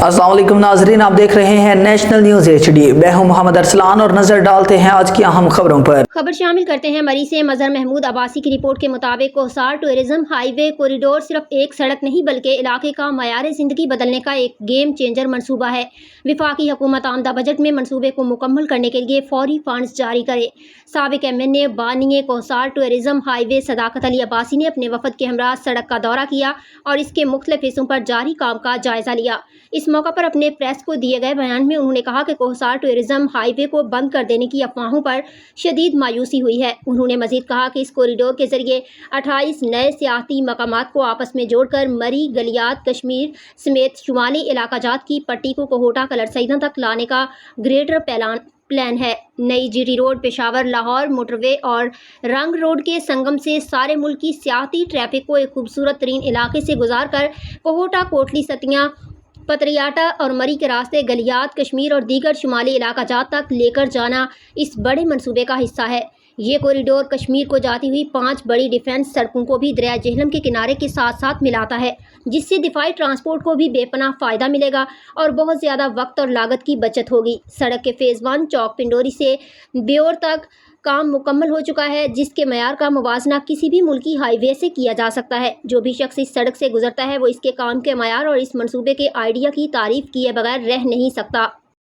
السلام علیکم ناظرین، آپ دیکھ رہے ہیں نیشنل نیوز HD۔ میں ہوں محمد ارسلان اور نظر ڈالتے ہیں آج کی اہم خبروں پر۔ خبر شامل کرتے ہیں مری سے مظہر محمود عباسی کی رپورٹ کے مطابق کوہسار ٹورزم ہائی وے کوریڈور صرف ایک سڑک نہیں بلکہ علاقے کا معیار زندگی بدلنے کا ایک گیم چینجر منصوبہ ہے۔ وفاقی حکومت آمدہ بجٹ میں منصوبے کو مکمل کرنے کے لیے فوری فنڈز جاری کرے۔ سابق MNA بانی کوہسار ٹورزم ہائی وے صداقت علی عباسی نے اپنے وفد کے ہمراہ سڑک کا دورہ کیا اور اس کے مختلف حصوں پر جاری کام کا جائزہ لیا۔ اس موقع پر اپنے پریس کو دیے گئے بیان میں انہوں نے کہا کہ کوہسار ٹورزم ہائی وے کو بند کر دینے کی افواہوں پر شدید مایوسی ہوئی ہے۔ انہوں نے مزید کہا کہ اس کوریڈور کے ذریعے 28 نئے سیاحتی مقامات کو آپس میں جوڑ کر مری، گلیات، کشمیر سمیت شمالی علاقہ جات کی پٹی کو کوہوٹا کلر سیدہ تک لانے کا گریٹر پلان ہے۔ نئی GT road Peshawar Lahore motorway اور رنگ روڈ کے سنگم سے سارے ملک کی سیاحتی ٹریفک کو ایک خوبصورت ترین علاقے سے گزار کر کوہوٹا، کوٹلی، ستیاں، پتریاٹا اور مری کے راستے گلیات، کشمیر اور دیگر شمالی علاقہ جات تک لے کر جانا اس بڑے منصوبے کا حصہ ہے۔ یہ کوریڈور کشمیر کو جاتی ہوئی 5 بڑی ڈیفنس سڑکوں کو بھی دریائے جہلم کے کنارے کے ساتھ ساتھ ملاتا ہے، جس سے دفاعی ٹرانسپورٹ کو بھی بے پناہ فائدہ ملے گا اور بہت زیادہ وقت اور لاگت کی بچت ہوگی۔ سڑک کے فیز 1 چوک پنڈوری سے بیور تک کام مکمل ہو چکا ہے، جس کے معیار کا موازنہ کسی بھی ملکی ہائی وے سے کیا جا سکتا ہے۔ جو بھی شخص اس سڑک سے گزرتا ہے وہ اس کے کام کے معیار اور اس منصوبے کے آئیڈیا کی تعریف کیے بغیر رہ نہیں سکتا۔